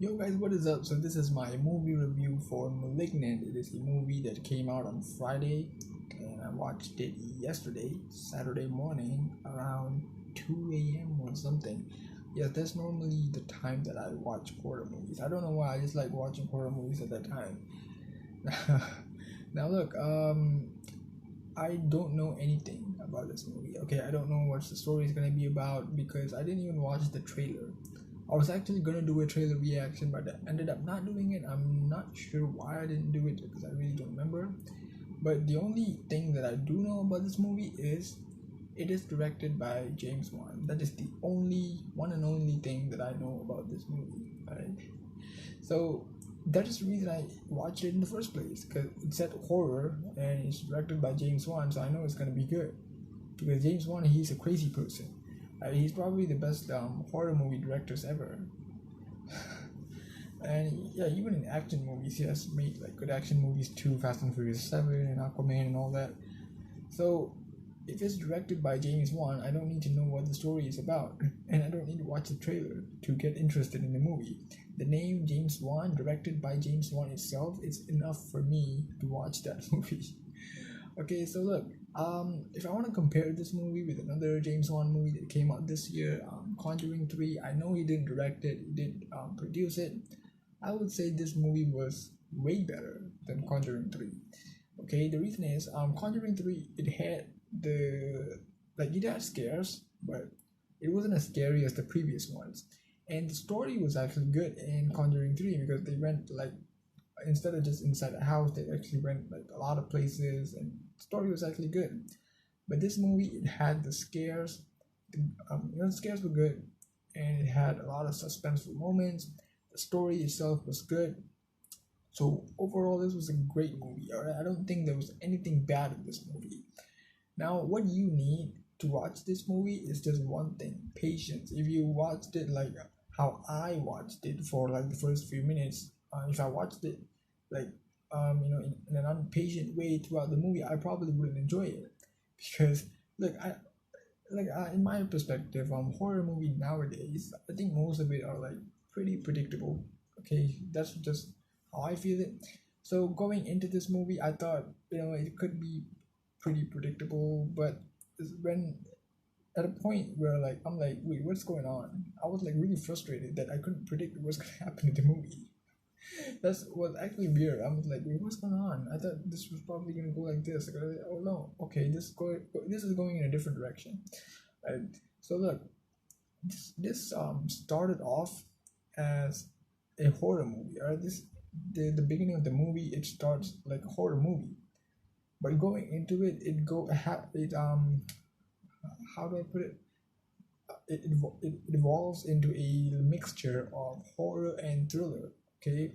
Yo guys, what is up? So this is my movie review for Malignant. It is a movie that came out on Friday and I watched it yesterday, Saturday morning around 2 a.m. or something. Yeah, that's normally the time that I watch horror movies. I don't know why, I just like watching horror movies at that time. Now look, I don't know anything about this movie. Okay, I don't know what the story is gonna be about because I didn't even watch the trailer. I was actually gonna do a trailer reaction, but I ended up not doing it. I'm not sure why I didn't do it because I really don't remember. But the only thing that I do know about this movie is it is directed by James Wan. That is the only one and only thing that I know about this movie. Right? So that is the reason I watched it in the first place because it said horror and it's directed by James Wan, so I know it's gonna be good. Because James Wan, he's a crazy person. He's probably the best horror movie directors ever. And yeah, even in action movies, he has made like good action movies too, Fast and Furious 7 and Aquaman and all that. So if it's directed by James Wan, I don't need to know what the story is about, and I don't need to watch the trailer to get interested in the movie. The name James Wan, directed by James Wan itself, is enough for me to watch that movie. Okay, so look, if I want to compare this movie with another James Wan movie that came out this year, Conjuring 3, I know he didn't direct it, he did produce it. I would say this movie was way better than Conjuring 3. Okay, the reason is, Conjuring 3, it had it had scares, but it wasn't as scary as the previous ones. And the story was actually good in Conjuring 3 because they went like instead of just inside a house, they actually went like a lot of places, and the story was actually good. But this movie, it had the scares. The scares were good, and it had a lot of suspenseful moments. The story itself was good. So overall, this was a great movie. All right, I don't think there was anything bad in this movie. Now, what you need to watch this movie is just one thing: patience. If you watched it like how I watched it for like the first few minutes, if I watched it like in an impatient way throughout the movie, I probably wouldn't enjoy it because look, in my perspective, horror movie nowadays, I think most of it are like pretty predictable. Okay, that's just how I feel it. So going into this movie, I thought it could be pretty predictable, but when at a point where like I'm like, wait, what's going on? I was like really frustrated that I couldn't predict what's gonna happen in the movie. That's was actually weird. I was like, wait, what's going on? I thought this was probably gonna go like this. Like, oh no, okay, this is going in a different direction. Right? So look, this started off as a horror movie. Right? The beginning of the movie, it starts like a horror movie, but going into it, it how do I put it? It evolves into a mixture of horror and thriller. Okay,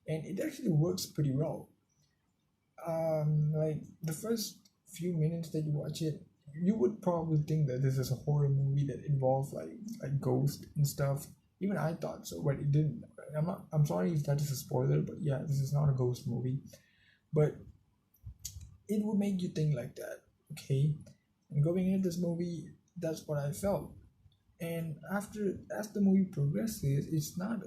and it actually works pretty well. Like the first few minutes that you watch it, you would probably think that this is a horror movie that involves like ghosts and stuff. Even I thought so, but it didn't. I'm sorry if that is a spoiler, but yeah, this is not a ghost movie. But it would make you think like that, okay? And going into this movie, that's what I felt. And as the movie progresses, it's not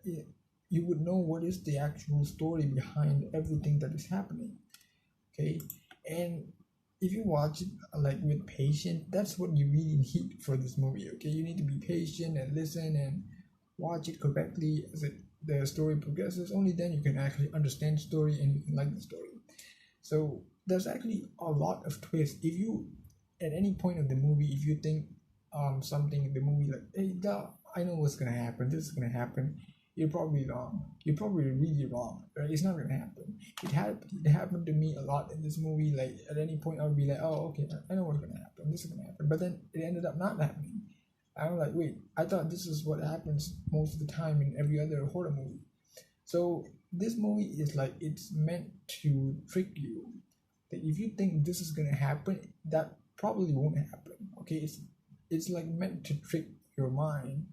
it, you would know what is the actual story behind everything that is happening, okay? And if you watch it like with patience, that's what you really need for this movie, okay? You need to be patient and listen and watch it correctly as the story progresses. Only then you can actually understand the story and you can like the story. So there's actually a lot of twists. If you at any point of the movie, if you think something in the movie like, hey, I know what's gonna happen, this is gonna happen, you're probably wrong. You're probably really wrong. Right? It's not gonna happen. It happened to me a lot in this movie. Like at any point, I would be like, oh, okay, I know what's gonna happen. This is gonna happen. But then it ended up not happening. I'm like, wait, I thought this is what happens most of the time in every other horror movie. So this movie is like it's meant to trick you. That if you think this is gonna happen, that probably won't happen. Okay, it's like meant to trick your mind,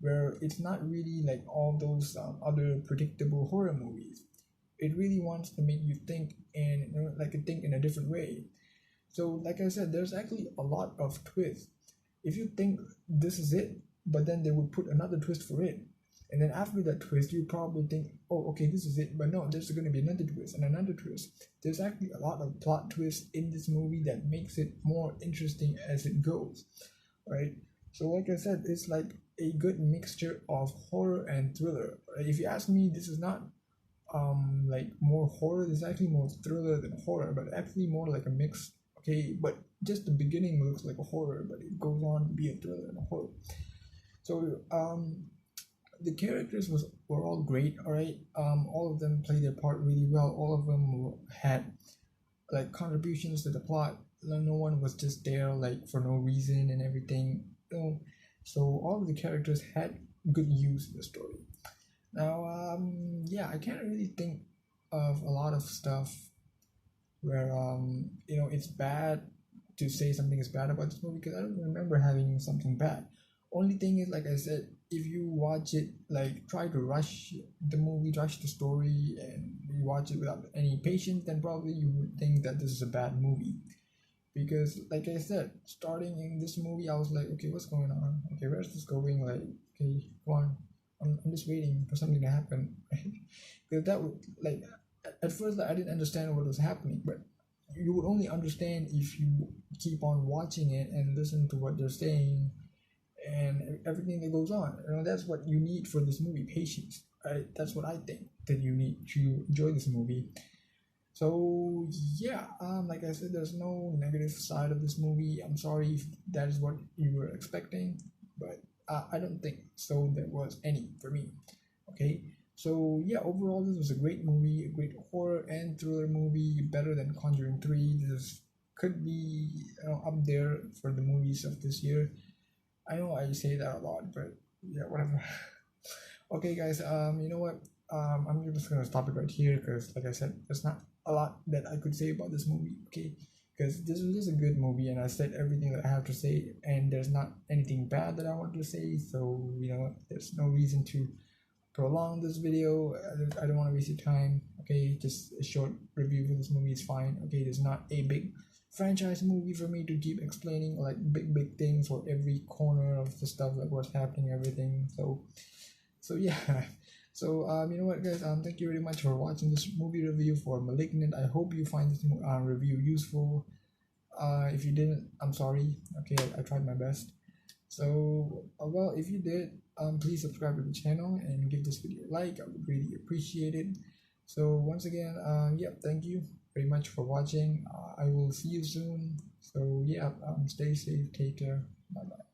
where it's not really like all those other predictable horror movies. It really wants to make you think and think in a different way. So like I said, there's actually a lot of twists. If you think this is it, but then they would put another twist for it, And then after that twist, you probably think, oh, okay, this is it. But no, there's going to be another twist and another twist. There's actually a lot of plot twists in this movie that makes it more interesting as it goes, right? So, like I said, it's like a good mixture of horror and thriller. Right? If you ask me, this is not like more horror. It's actually more thriller than horror, but actually more like a mix. Okay, but just the beginning looks like a horror, but it goes on to be a thriller and a horror. So the characters were all great. All right, all of them played their part really well. All of them had like contributions to the plot. No one was just there like for no reason and everything. So all of the characters had good use in the story. Now, yeah, I can't really think of a lot of stuff where it's bad to say something is bad about this movie because I don't remember having something bad. Only thing is, like I said, if you watch it, like try to rush the movie, rush the story, and you watch it without any patience, then probably you would think that this is a bad movie. Because, like I said, starting in this movie, I was like, okay, what's going on? Okay, where's this going? Like, okay, come on, I'm just waiting for something to happen, right? Because that would like at first like, I didn't understand what was happening, but you would only understand if you keep on watching it and listen to what they're saying and everything that goes on. That's what you need for this movie, patience. Right? That's what I think that you need to enjoy this movie. So yeah, like I said, there's no negative side of this movie. I'm sorry if that is what you were expecting, but I don't think so. There was any for me. Okay, so yeah, overall this was a great movie, a great horror and thriller movie, better than Conjuring 3. This could be up there for the movies of this year. I know I say that a lot, but yeah, whatever. Okay, guys. You know what? I'm just gonna stop it right here because, like I said, there's not a lot that I could say about this movie. Okay, because this was just a good movie, and I said everything that I have to say, and there's not anything bad that I want to say. So there's no reason to prolong this video. I don't want to waste your time. Okay, just a short review for this movie is fine. Okay, there's not a big franchise movie for me to keep explaining like big things for every corner of the stuff, like what's happening, everything. So yeah. So you know what, guys? Thank you very much for watching this movie review for Malignant. I hope you find this review useful. If you didn't, I'm sorry. Okay, I tried my best. So well, if you did, please subscribe to the channel and give this video a like. I would really appreciate it. So once again, yeah, thank you very much for watching. I will see you soon. So yeah, stay safe, take care, bye bye.